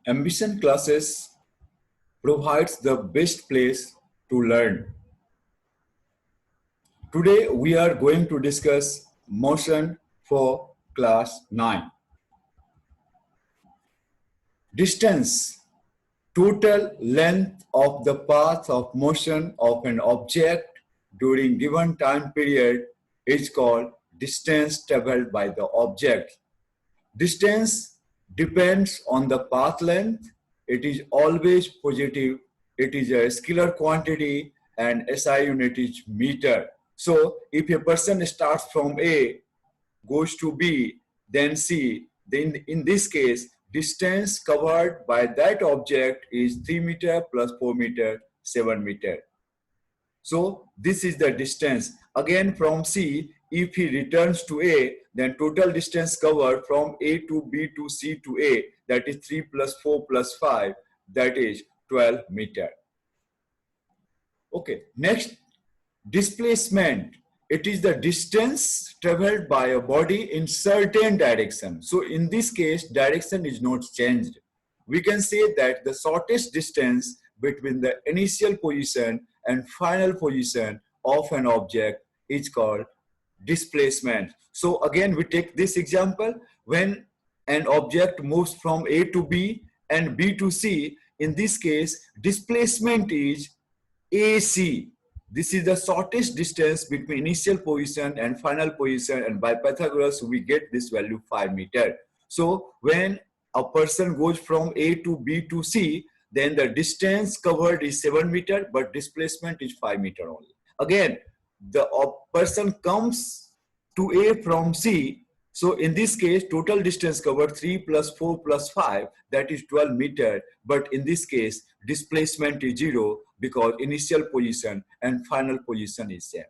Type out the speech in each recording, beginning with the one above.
Ambition classes provides the best place to learn. Today we are going to discuss motion for class 9. Distance, total length of the path of motion of an object during given time period is called distance traveled by the object. Distance depends on the path length. It is always positive. It is a scalar quantity and SI unit is meter. So if a person starts from A, goes to B, then C, then in this case, distance covered by that object is 3 meter plus 4 meter, 7 meter. So this is the distance. Again from C, if he returns to A, then total distance covered from A to B to C to A, that is 3 plus 4 plus 5, that is 12 meter. Okay, next, displacement. It is the distance traveled by a body in certain direction. So in this case, direction is not changed. We can say that the shortest distance between the initial position and final position of an object is called displacement. So again, we take this example. When an object moves from A to B and B to C, in this case, displacement is AC. This is the shortest distance between initial position and final position, and by Pythagoras we get this value 5 meter. So when a person goes from A to B to C, then the distance covered is 7 meter, but displacement is 5 meter only. Again, the person comes to A from C. So in this case, total distance covered 3 plus 4 plus 5, that is 12 meter. But in this case, displacement is 0 because initial position and final position is same.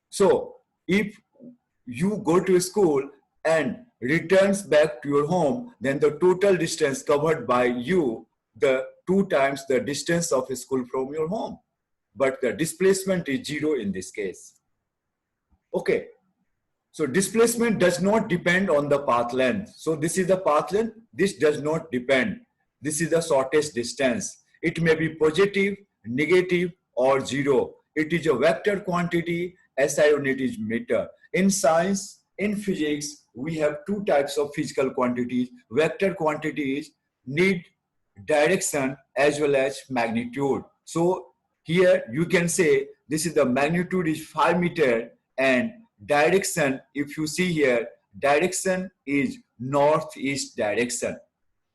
So if you go to school and returns back to your home, then the total distance covered by you, the 2 times the distance of a school from your home. But the displacement is 0 in this case. Okay. So displacement does not depend on the path length. So this is the path length. This does not depend. This is the shortest distance. It may be positive, negative, or 0. It is a vector quantity. SI unit is meter. In science, in physics, we have 2 types of physical quantities. Vector quantities need direction as well as magnitude. So here you can say this is the magnitude is 5 meter and direction, if you see here, direction is northeast direction.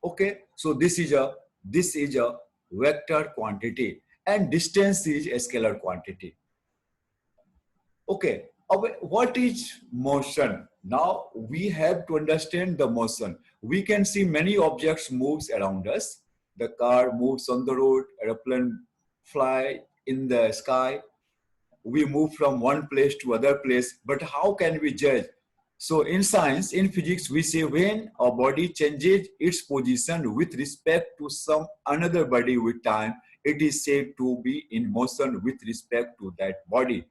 Okay, so this is a vector quantity and distance is a scalar quantity. Okay, what is motion? Now we have to understand the motion. We can see many objects moves around us. The car moves on the road, airplane fly in the sky. We move from one place to other place, but how can we judge? So in science, in physics, we say when a body changes its position with respect to some another body with time, it is said to be in motion with respect to that body.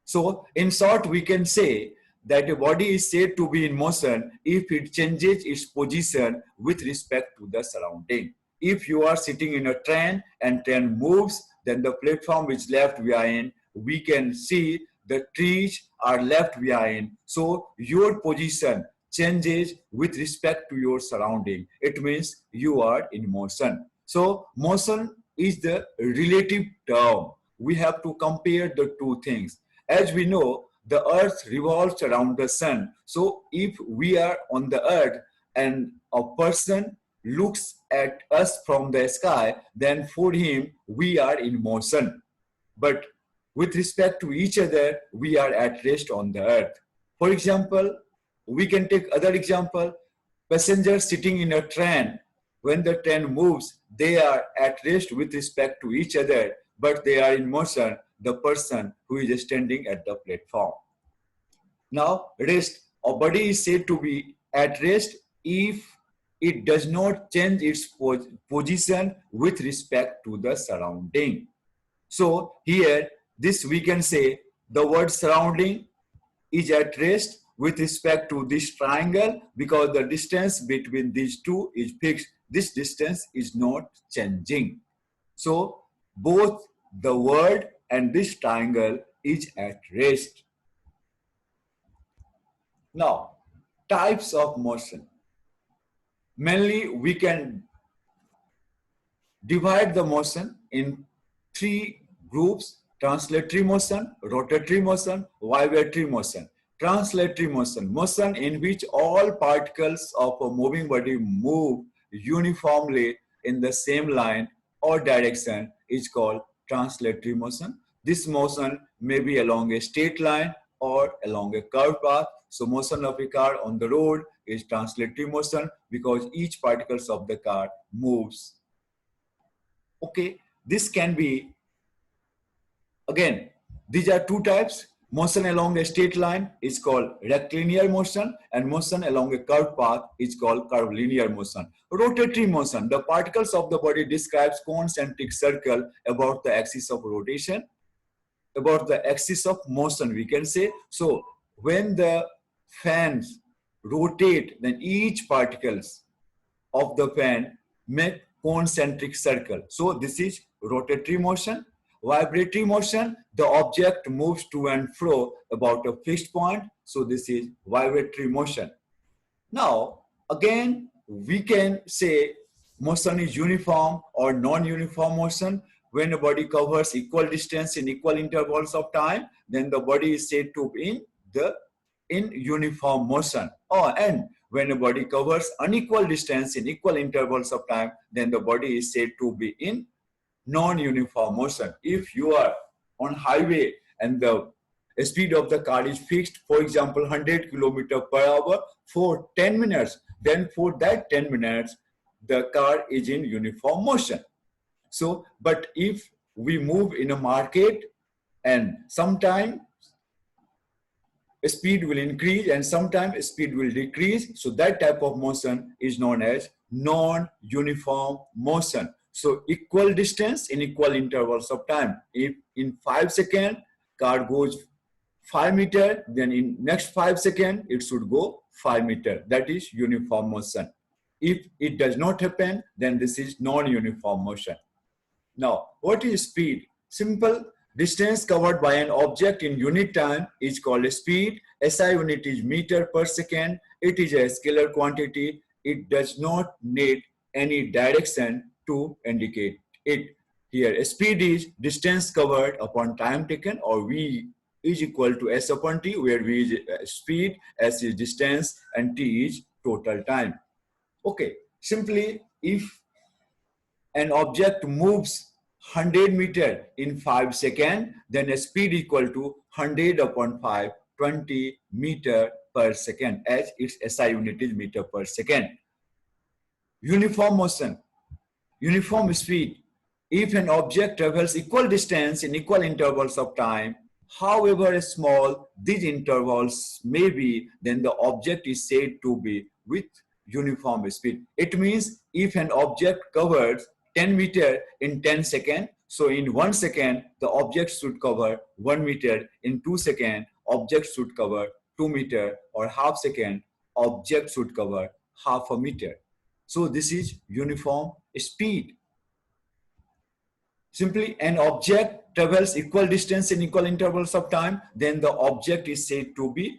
So in short, we can say that a body is said to be in motion if it changes its position with respect to the surrounding. If you are sitting in a train and train moves, then the platform which left behind, we can see the trees are left behind. So your position changes with respect to your surrounding. It means you are in motion. So motion is the relative term. We have to compare the 2 things. As we know, the earth revolves around the sun. So if we are on the earth and a person looks at us from the sky, then for him, we are in motion. But with respect to each other, we are at rest on the earth. For example, we can take other example, passengers sitting in a train. When the train moves, they are at rest with respect to each other, but they are in motion, the person who is standing at the platform. Now, rest, a body is said to be at rest if it does not change its position with respect to the surrounding. So here, this we can say the word surrounding is at rest with respect to this triangle because the distance between these two is fixed. This distance is not changing. So both the word and this triangle is at rest. Now, types of motion. Mainly we can divide the motion in three groups: translatory motion, rotatory motion, vibratory motion. Translatory motion, motion in which all particles of a moving body move uniformly in the same line or direction, is called translatory motion. This motion may be along a straight line or along a curved path. So motion of a car on the road is translatory motion because each particles of the car moves. Okay, this can be, again, these are two types. Motion along a straight line is called rectilinear motion, and motion along a curved path is called curvilinear motion. Rotatory motion, the particles of the body describes concentric circle about the axis of rotation, about the axis of motion, we can say. So when the fans rotate, then each particles of the fan make concentric circle. So this is rotatory motion. Vibratory motion, the object moves to and fro about a fixed point. So this is vibratory motion. Now, again, we can say motion is uniform or non-uniform motion. When a body covers equal distance in equal intervals of time, then the body is said to be in uniform motion. And when a body covers unequal distance in equal intervals of time, then the body is said to be in non-uniform motion. If you are on highway and the speed of the car is fixed, for example, 100 km per hour for 10 minutes, then for that 10 minutes, the car is in uniform motion. So, but if we move in a market and sometime speed will increase and sometimes speed will decrease, so that type of motion is known as non-uniform motion. So equal distance in equal intervals of time. If in 5 seconds car goes 5 meters, then in next 5 seconds it should go 5 meters. That is uniform motion. If it does not happen, then this is non-uniform motion. Now, what is speed? Simple. Distance covered by an object in unit time is called a speed. SI unit is meter per second. It is a scalar quantity. It does not need any direction to indicate it. Here, speed is distance covered upon time taken, or V is equal to S upon T, where V is speed, S is distance, and T is total time. Okay, simply if an object moves 100 meter in 5 seconds, then a speed equal to 100 upon 5, 20 meter per second, as its SI unit is meter per second. Uniform motion, uniform speed. If an object travels equal distance in equal intervals of time, however small these intervals may be, then the object is said to be with uniform speed. It means if an object covers 10 meter in 10 seconds, so in 1 second, the object should cover 1 meter. In 2 seconds, object should cover 2 meter, or half second, object should cover half a meter. So this is uniform speed. Simply an object travels equal distance in equal intervals of time, then the object is said to be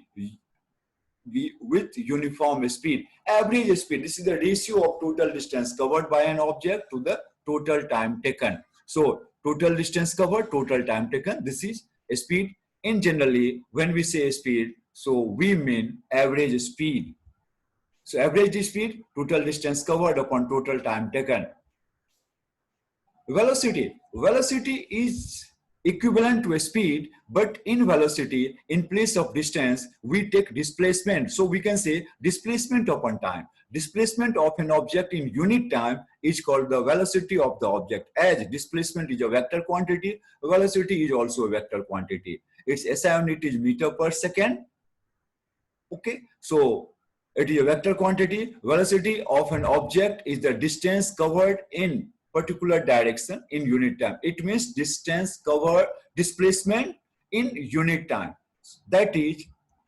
with uniform speed. Average speed, this is the ratio of total distance covered by an object to the total time taken. So total distance covered, total time taken, this is speed. In generally, when we say speed, so we mean average speed. So average speed, total distance covered upon total time taken. Velocity. Velocity is equivalent to a speed, but in velocity, in place of distance, we take displacement. So we can say displacement upon time. Displacement of an object in unit time is called the velocity of the object. As displacement is a vector quantity, velocity is also a vector quantity. Its SI unit is meter per second. Okay, so it is a vector quantity. Velocity of an object is the distance covered in particular direction in unit time. It means distance covered, displacement in unit time. That is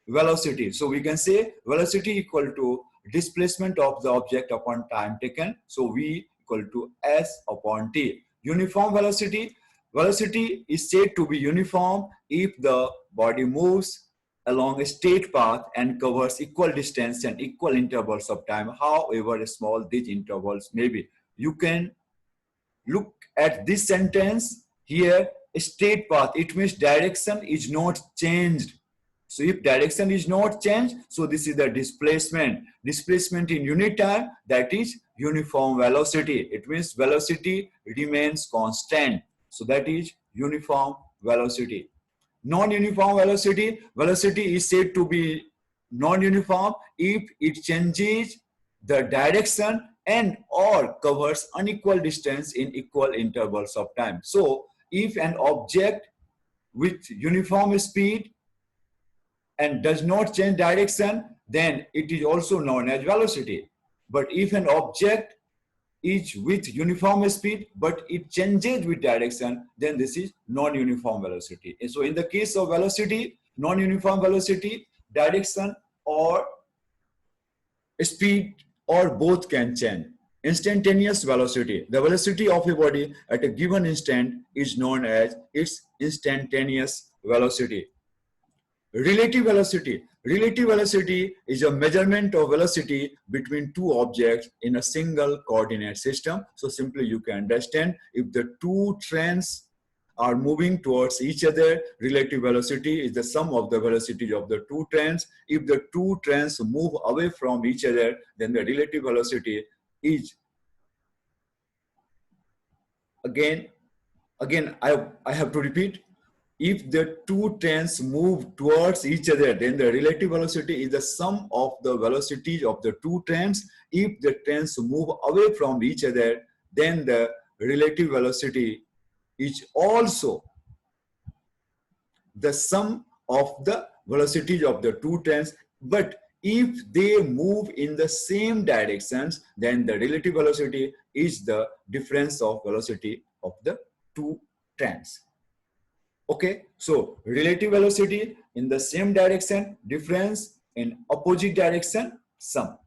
velocity. So we can say velocity equal to displacement of the object upon time taken. So V equal to S upon T. Uniform velocity. Velocity is said to be uniform if the body moves along a straight path and covers equal distance and equal intervals of time, however small these intervals may be. You can look at this sentence here, a straight path. It means direction is not changed. So if direction is not changed, so this is the displacement. Displacement in unit time, that is uniform velocity. It means velocity remains constant. So that is uniform velocity. Non-uniform velocity, velocity is said to be non-uniform if it changes the direction and or covers unequal distance in equal intervals of time. So if an object with uniform speed and does not change direction, then it is also known as velocity. But if an object is with uniform speed but it changes with direction, then this is non-uniform velocity. And so in the case of velocity, non-uniform velocity, direction or speed or both can change. Instantaneous velocity, the velocity of a body at a given instant is known as its instantaneous velocity. Relative velocity. Relative velocity is a measurement of velocity between two objects in a single coordinate system. So simply you can understand, if the two trains are moving towards each other, relative velocity is the sum of the velocity of the two trains. If the two trains move away from each other, then the relative velocity is, again I have to repeat, if the two trains move towards each other, then the relative velocity is the sum of the velocities of the two trains. If the trains move away from each other, then the relative velocity is also the sum of the velocities of the two trains. But if they move in the same directions, then the relative velocity is the difference of velocity of the two trains. Okay, so relative velocity in the same direction, difference in opposite direction, sum.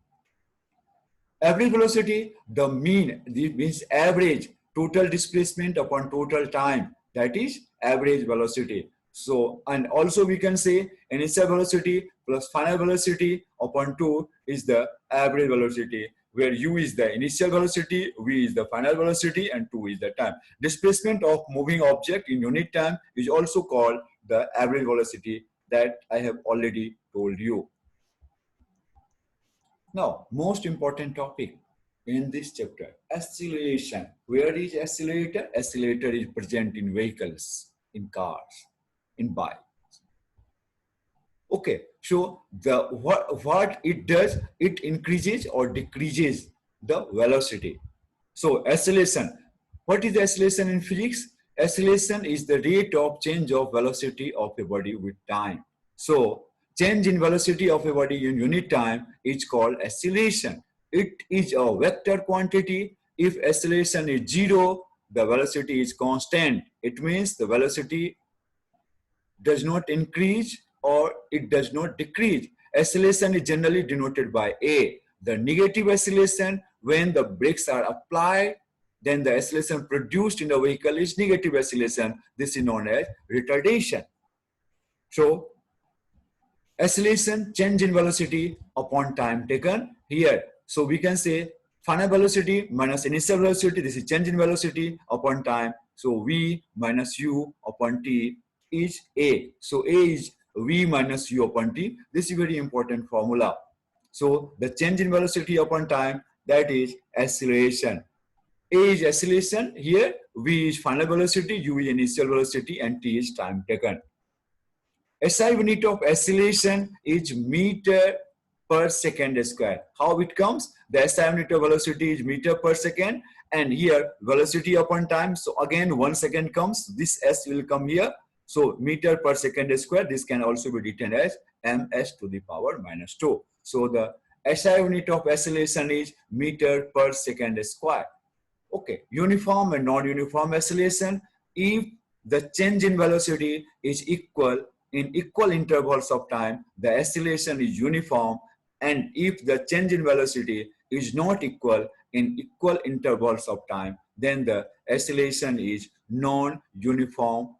Average velocity, the mean, this means average total displacement upon total time, that is average velocity. So, and also we can say initial velocity plus final velocity upon 2 is the average velocity, where u is the initial velocity, v is the final velocity, and 2 is the time. Displacement of moving object in unit time is also called the average velocity, that I have already told you. Now, most important topic in this chapter, acceleration. Where is accelerator? Accelerator is present in vehicles, in cars, in bikes. Okay, so the what it does, it increases or decreases the velocity. So acceleration, what is acceleration in physics? Acceleration is the rate of change of velocity of a body with time. So change in velocity of a body in unit time is called acceleration. It is a vector quantity. If acceleration is 0, the velocity is constant. It means the velocity does not increase or it does not decrease. Acceleration is generally denoted by A. The negative acceleration, when the brakes are applied, then the acceleration produced in the vehicle is negative acceleration. This is known as retardation. So acceleration, change in velocity upon time taken here. So we can say final velocity minus initial velocity, this is change in velocity upon time. So V minus U upon T is A. So A is V minus U upon T. This is very important formula. So the change in velocity upon time, that is acceleration. A is acceleration here, V is final velocity, U is initial velocity, and T is time taken. SI unit of acceleration is meter per second square. How it comes? The SI unit of velocity is meter per second, and here velocity upon time. So again 1 second comes, this S will come here. So meter per second square, this can also be written as ms to the power minus 2. So the SI unit of acceleration is meter per second square. Okay, uniform and non-uniform acceleration. If the change in velocity is equal in equal intervals of time, the acceleration is uniform, and if the change in velocity is not equal in equal intervals of time, then the acceleration is non-uniform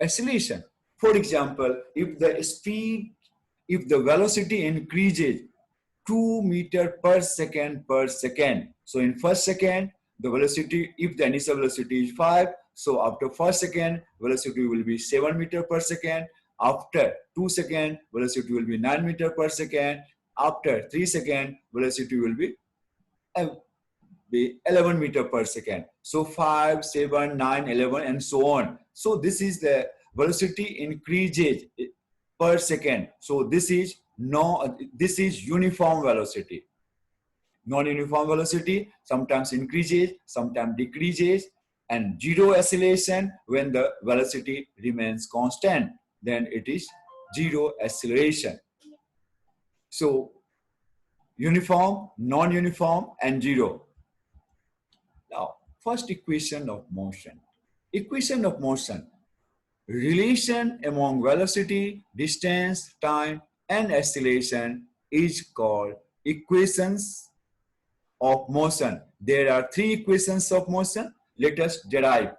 acceleration. For example, if the velocity increases 2 meter per second. So in first second, the velocity, if the initial velocity is 5, so after first second, velocity will be 7 meter per second. After 2 second, velocity will be 9 meter per second. After 3 second, velocity will be 11 meter per second. So 5, 7, 9, 11, and so on. So this is the velocity increases per second. So this is uniform velocity. Non-uniform velocity sometimes increases, sometimes decreases, and zero acceleration when the velocity remains constant. Then it is zero acceleration. So uniform, non-uniform, and zero. Now, first equation of motion. Equation of motion. Relation among velocity, distance, time, and acceleration is called equations of motion. There are three equations of motion. Let us derive.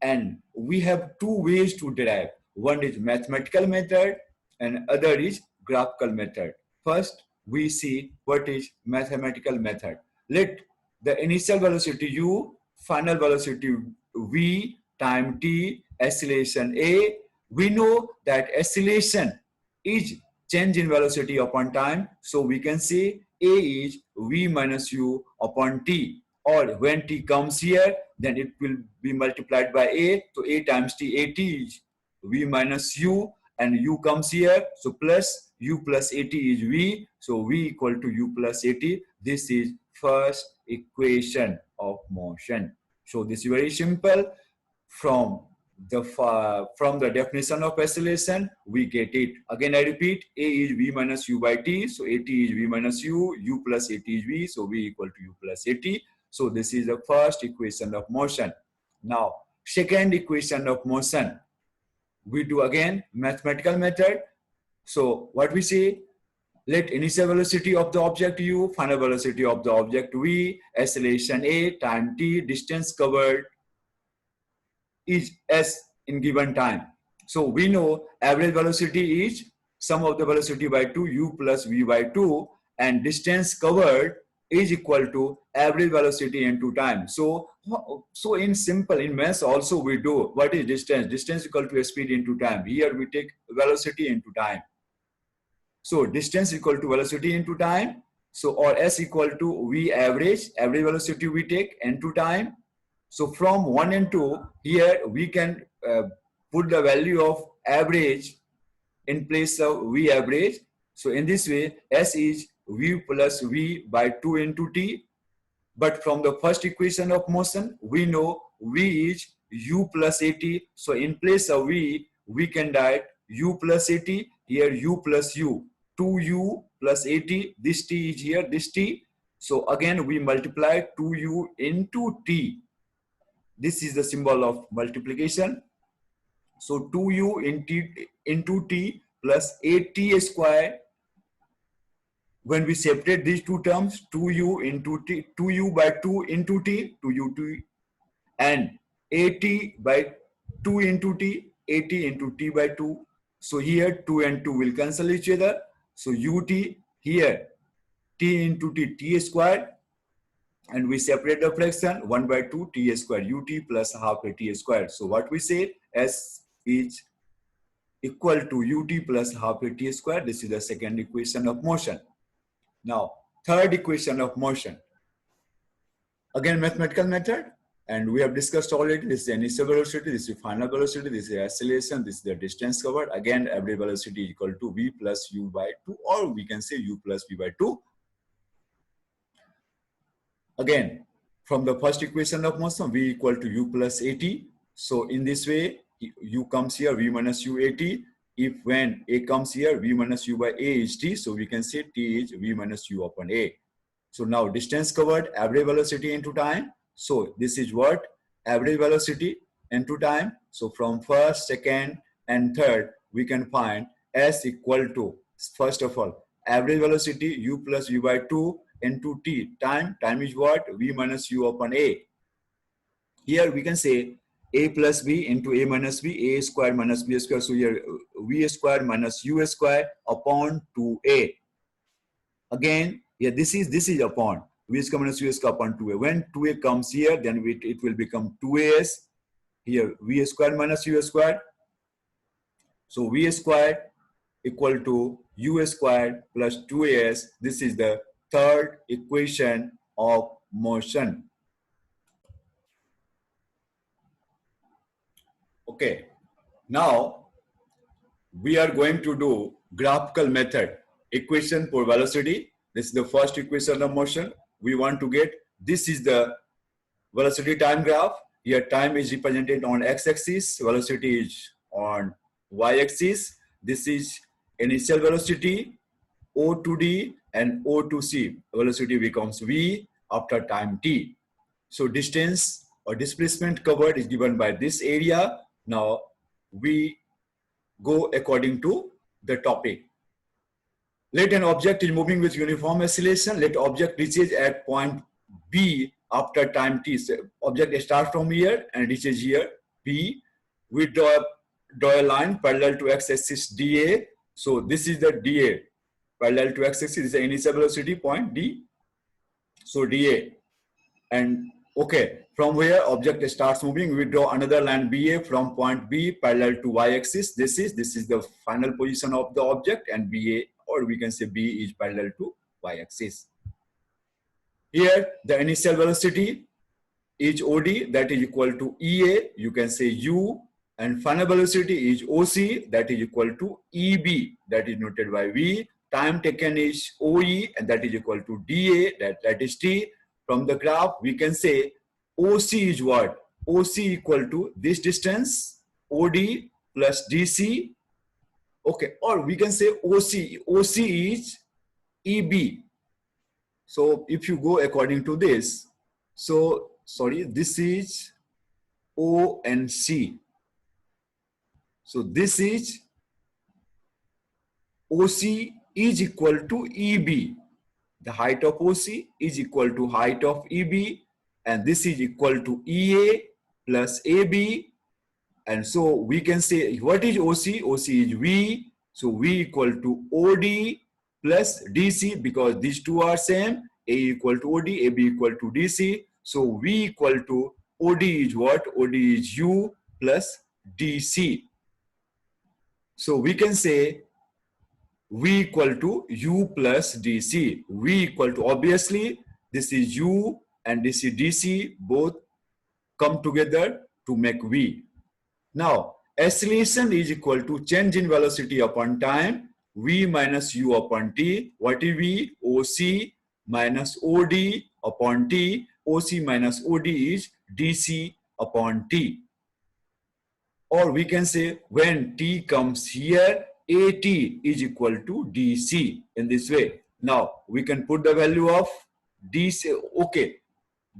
And we have two ways to derive. One is mathematical method and other is graphical method. First, we see what is mathematical method. Let the initial velocity u, final velocity v, time t, acceleration a. We know that acceleration is change in velocity upon time. So we can say a is v minus u upon t. Or when t comes here, then it will be multiplied by a. So a times t, at is v minus u, and u comes here. So plus u plus at is v. So v equal to u plus at. This is first equation of motion. So this is very simple. From the definition of acceleration, we get it. Again, I repeat, a is v minus u by t. So at is v minus u plus at is v. So v equal to u plus at. So this is the first equation of motion. Now, second equation of motion, we do again mathematical method. So what we say, let initial velocity of the object u, final velocity of the object v, acceleration a, time t, distance covered is s in given time. So we know average velocity is sum of the velocity by 2 u plus v by 2, and distance covered is equal to average velocity into time. So in simple, in maths also we do, what is distance? Distance equal to speed into time. Here we take velocity into time. So distance equal to velocity into time. So or s equal to v average velocity we take into time. So from 1 and 2, here we can put the value of average in place of v average. So in this way, s is v plus v by 2 into t. But from the first equation of motion, we know v is u plus at. So in place of v, we can write u plus at, here u plus u, 2u plus at, this t is here, this t. So again, we multiply 2u into t. This is the symbol of multiplication. So 2u into t plus 8t square. When we separate these two terms, 2u into t, 2u by 2 into t, 2u and 8t by 2 into t, 80 into t by 2. So here 2 and 2 will cancel each other. So ut here, t into t square. And we separate the fraction 1 by 2 t square ut plus half a t square. So what we say, s is equal to ut plus half a t square. This is the second equation of motion. Now, third equation of motion. Again, mathematical method. And we have discussed already, this is the initial velocity, this is final velocity, this is acceleration, this is the distance covered. Again, average velocity is equal to v plus u by 2, or we can say u plus v by 2. Again, from the first equation of motion, v equal to u plus at. So in this way, u comes here, v minus u at. If when a comes here, v minus u by a is t. So we can say t is v minus u upon a. So now distance covered, average velocity into time. So this is what? Average velocity into time. So from first, second, and third, we can find S equal to, first of all, average velocity u plus v by 2 into t. Time is what? V minus u upon a. Here we can say a plus b into a minus b, a square minus b square. So here v square minus u square upon 2a. Again, yeah, this is upon v square minus u square upon 2a. When 2a comes here, then it will become 2as. Here v square minus u square. So v square equal to u square plus 2as. This is the third equation of motion. Okay, now we are going to do graphical method. Equation for velocity. This is the first equation of motion. We want to get, this is the velocity time graph. Here time is represented on x-axis, velocity is on y-axis. This is initial velocity, O to D and O to C. Velocity becomes V after time t. So distance or displacement covered is given by this area. Now we go according to the topic. Let an object is moving with uniform acceleration. Let object reaches at point B after time t. So object starts from here and reaches here B. We draw a line parallel to x-axis dA. So this is the dA parallel to x-axis. This is the initial velocity point D. So dA. And okay, from where object starts moving, we draw another line BA from point B parallel to y-axis. This is the final position of the object, and BA, or we can say B, is parallel to y-axis. Here the initial velocity is OD, that is equal to EA, you can say U, and final velocity is OC, that is equal to EB, that is noted by V. Time taken is OE, and that is equal to DA, that is T. From the graph, we can say OC is what? OC equal to this distance, OD plus DC. Okay, or we can say OC is EB. So if you go according to this, so sorry, this is O and C. So this is OC is equal to EB. The height of OC is equal to height of EB, and this is equal to EA plus AB. And so we can say, what is OC? OC is V. So V equal to OD plus DC, because these two are same. A equal to OD, AB equal to DC. So V equal to OD is what? OD is U plus DC. So we can say V equal to U plus DC. V equal to, obviously, this is U and this is DC, both come together to make V. Now, acceleration is equal to change in velocity upon time, V minus U upon T. What is V? OC minus OD upon T. OC minus OD is DC upon T. Or we can say, when T comes here, AT is equal to DC in this way. Now we can put the value of DC, okay,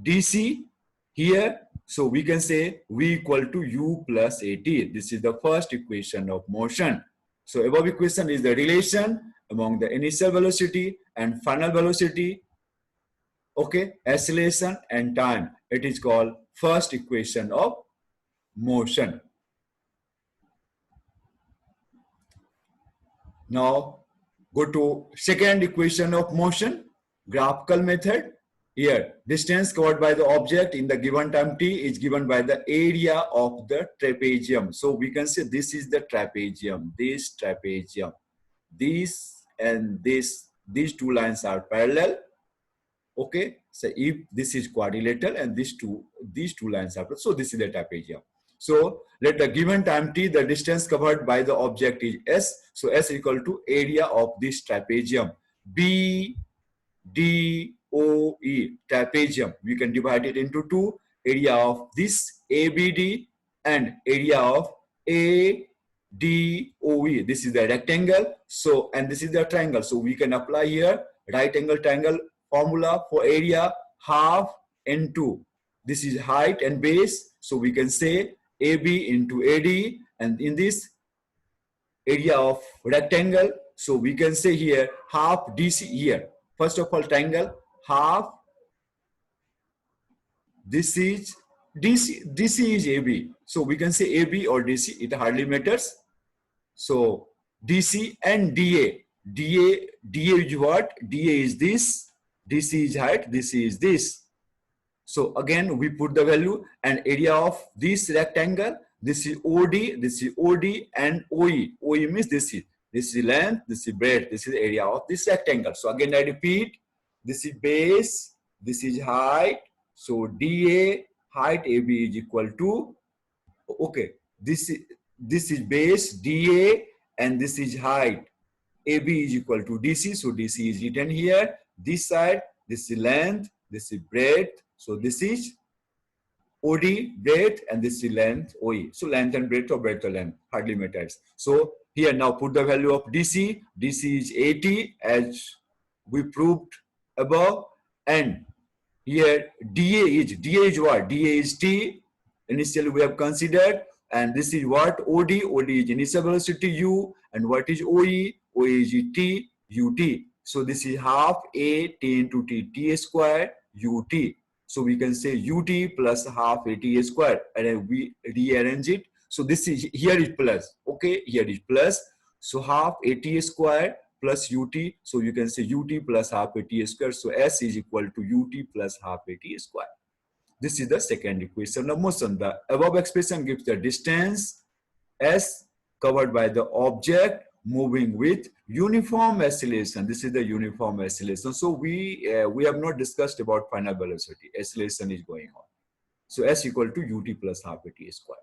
DC here. So we can say V equal to U plus AT. This is the first equation of motion. So above equation is the relation among the initial velocity and final velocity, okay, acceleration and time. It is called first equation of motion. Now go to second equation of motion, graphical method. Here, distance covered by the object in the given time t is given by the area of the trapezium. So we can say this is the trapezium, this trapezium. This and this, these two lines are parallel. Okay, so if this is quadrilateral and these two lines are parallel, so this is the trapezium. So let the given time t, the distance covered by the object is S. So S equal to area of this trapezium. B, D, O, E, trapezium. We can divide it into two. Area of this ABD and area of ADOE. This is the rectangle. So, and this is the triangle. So we can apply here right angle triangle formula for area, half N2. This is height and base. So we can say AB into AD, and in this area of rectangle. So we can say here half DC here. First of all, triangle, half, this is DC is AB. So we can say AB or DC, it hardly matters. So DC and DA is what? DA is this, DC is height, DC is this. So again, we put the value and area of this rectangle. This is OD, and OE. OE means this is length, this is breadth, this is area of this rectangle. So again, I repeat, this is base, this is height. So DA, height AB is equal to, okay, this is base DA and this is height. AB is equal to DC. So DC is written here. This side, this is length, this is breadth. So this is OD, breadth, and this is length, OE. So length and breadth or breadth or length hardly matters. So here now put the value of DC. DC is 80 as we proved above, and here DA is what? DA is T. Initially we have considered, and this is what? OD. OD is initial velocity U, and what is OE? OE is T, UT. So this is half A T into T, T square UT. So we can say UT plus half AT square, and we rearrange it. So this is, here is plus, okay, here is plus. So half AT square plus UT. So you can say UT plus half AT square. So S is equal to UT plus half AT square. This is the second equation of motion. The above expression gives the distance S covered by the object moving with uniform acceleration. This is the uniform acceleration. So we have not discussed about final velocity. Acceleration is going on. So S equal to UT plus half AT square.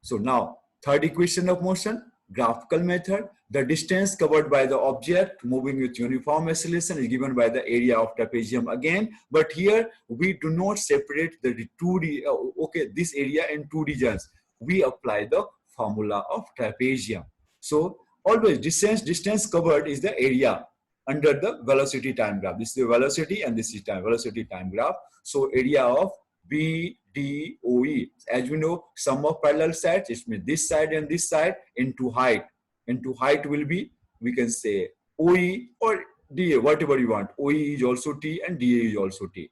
So now third equation of motion, graphical method. The distance covered by the object moving with uniform acceleration is given by the area of trapezium again. But here we do not separate the this area in two regions. We apply the formula of trapezium. So always distance covered is the area under the velocity time graph. This is the velocity and this is velocity time graph. So area of BDOE. As we know, sum of parallel sides, it means this side and this side into height. Into height will be, we can say OE or DA, whatever you want. OE is also T and DA is also T.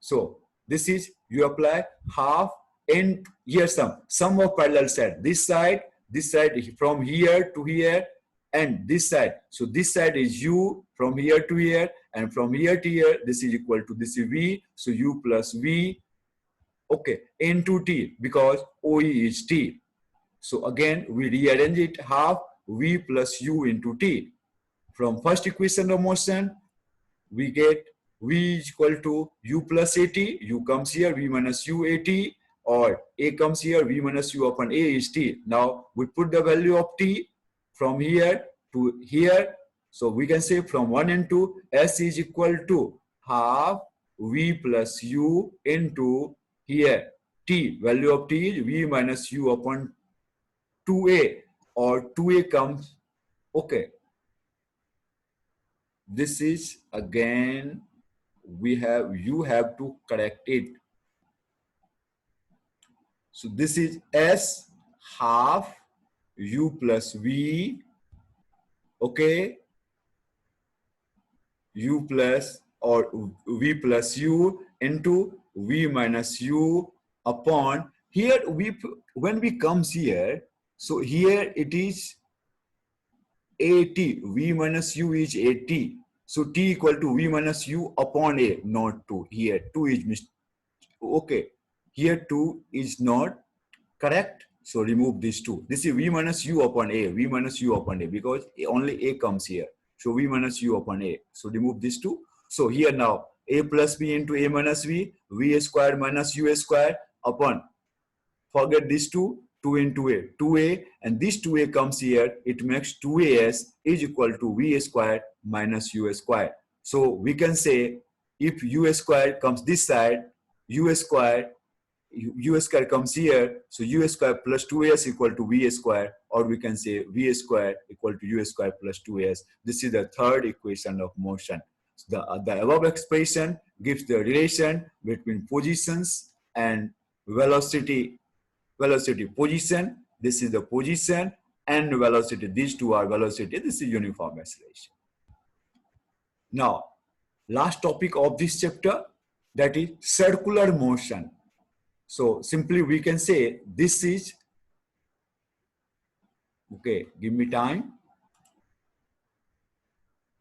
So this is, you apply half, and here sum of parallel side. This side from here to here, and this side. So this side is U from here to here, and from here to here, this is equal to, this is V. So U plus V, okay, into T, because OE is T. So again, we rearrange it, half V plus U into T. From first equation of motion, we get V is equal to U plus AT. U comes here, V minus U AT. Or A comes here, V minus U upon A is T. Now we put the value of T from here to here. So we can say from 1 and 2, S is equal to half V plus U into here T. Value of T is V minus U upon 2A, or 2A comes, okay. This is again, you have to correct it. So this is S half U plus V, okay, U plus or V plus U into V minus U upon, here when we comes here, so here it is AT, V minus U is AT. So T equal to V minus U upon A, not 2. Here 2 is okay. Here 2 is not correct. So remove these 2. This is V minus U upon A, V minus U upon A, because only A comes here. So V minus U upon A. So remove these 2. So here now A plus B into A minus V, V square minus U square upon, forget these 2, 2 into A, 2A, and this 2A comes here, it makes 2AS is equal to V square minus U square. So we can say if U square comes this side, U square comes here, so U square plus 2AS equal to V square, or we can say V square equal to U square plus 2AS. This is the third equation of motion. So the above expression gives the relation between positions and velocity. Position, this is the position, and velocity. These two are velocity. This is uniform acceleration. Now, last topic of this chapter, that is circular motion. So simply we can say this is, okay, give me time.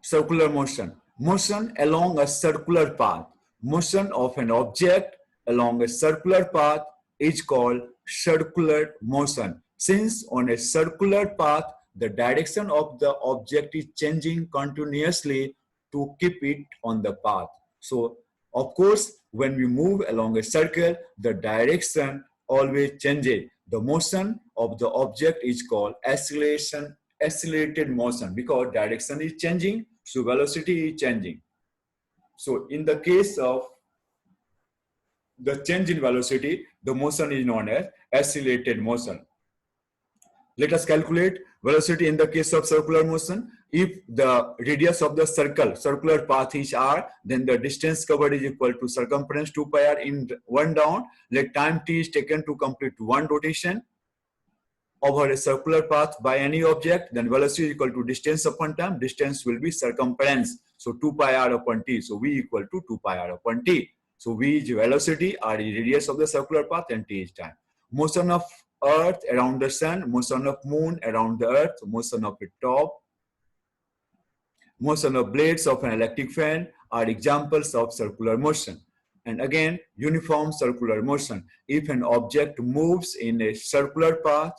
Circular motion. Motion along a circular path. Motion of an object along a circular path is called circular motion. Since on a circular path, the direction of the object is changing continuously to keep it on the path. So, of course, when we move along a circle, the direction always changes. The motion of the object is called accelerated motion, because direction is changing, so velocity is changing. So in the case of the change in velocity, the motion is known as accelerated motion. Let us calculate velocity in the case of circular motion. If the radius of the circular path is r, then the distance covered is equal to circumference 2 pi r in one down. Let time t is taken to complete one rotation over a circular path by any object, then velocity is equal to distance upon time. Distance will be circumference. So 2 pi r upon t. So v equal to 2 pi r upon t. So v is velocity, r is radius of the circular path, and t is time. Motion of earth around the sun, motion of moon around the earth, motion of a top, motion of blades of an electric fan are examples of circular motion. And again, uniform circular motion. If an object moves in a circular path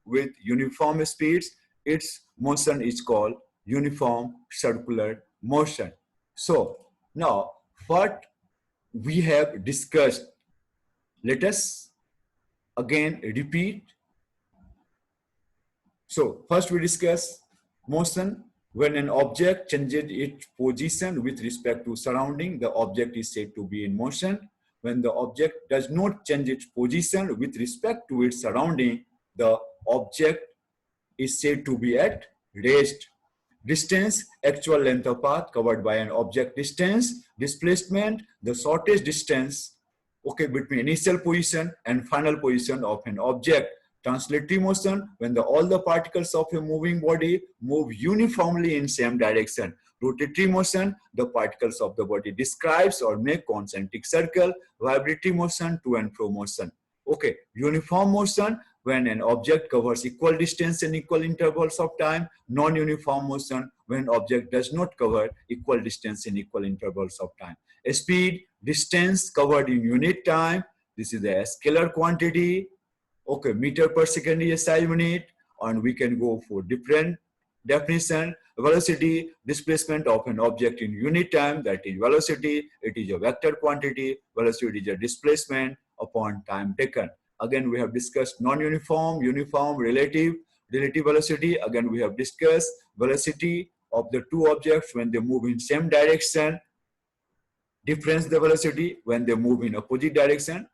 with uniform speeds, its motion is called uniform circular motion. So now what we have discussed, let us again repeat. So first we discuss motion. When an object changes its position with respect to surrounding, the object is said to be in motion. When the object does not change its position with respect to its surrounding, the object is said to be at rest. Distance, actual length of path covered by an object. Distance, displacement, the shortest distance, okay, between initial position and final position of an object. Translatory motion, when all the particles of a moving body move uniformly in same direction. Rotatory motion, the particles of the body describes or make concentric circle. Vibratory motion, to and fro motion. Okay, uniform motion, when an object covers equal distance in equal intervals of time. Non-uniform motion, when object does not cover equal distance in equal intervals of time. Speed, distance covered in unit time. This is a scalar quantity. Okay, meter per second is a SI unit, and we can go for different definition. Velocity, displacement of an object in unit time, that is velocity. It is a vector quantity. Velocity is a displacement upon time taken. Again, we have discussed non-uniform, uniform, relative velocity. Again, we have discussed velocity of the two objects when they move in same direction. Difference the velocity when they move in opposite direction.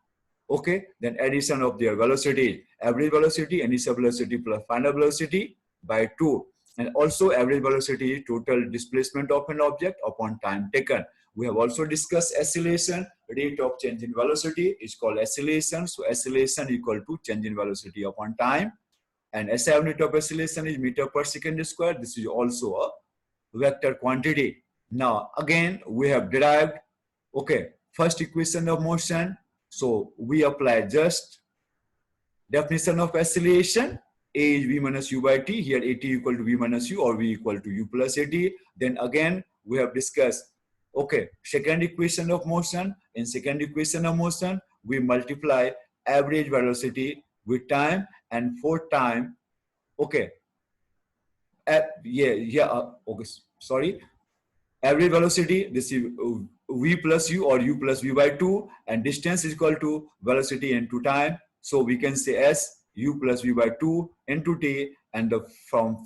Okay, then addition of their velocity, average velocity, initial velocity plus final velocity by 2. And also average velocity, total displacement of an object upon time taken. We have also discussed acceleration. Rate of change in velocity is called acceleration. So acceleration equal to change in velocity upon time. And SI unit of acceleration is meter per second square. This is also a vector quantity. Now again, we have derived, okay, first equation of motion. So we apply just definition of acceleration. A is v minus u by t. Here at equal to v minus u, or v equal to u plus at. Then again we have discussed, okay, second equation of motion. In second equation of motion, we multiply average velocity with time, and for time, okay, okay, sorry, average velocity, this is v plus u or u plus v by 2, and distance is equal to velocity into time. So we can say s u plus v by 2 into t, and from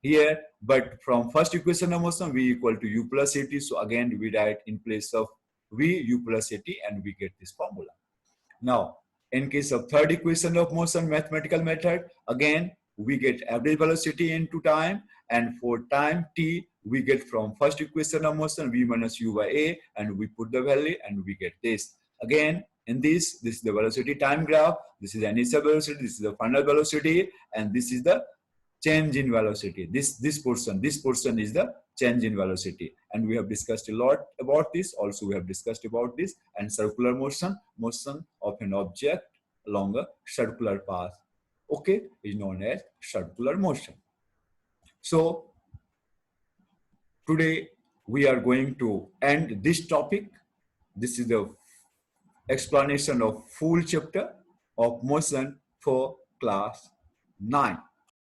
here, but from first equation of motion, v equal to u plus at. So again we write in place of v u plus at, and we get this formula. Now in case of third equation of motion mathematical method, again we get average velocity into time, and for time t we get from first equation of motion v minus u by a, and we put the value and we get this. Again In this is the velocity time graph, this is initial velocity, this is the final velocity, and this is the change in velocity. This portion is the change in velocity, and we have discussed a lot about this. Also, we have discussed about this and circular motion, motion of an object along a circular path. Okay, is known as circular motion. So today we are going to end this topic. This is the explanation of full chapter of motion for class 9.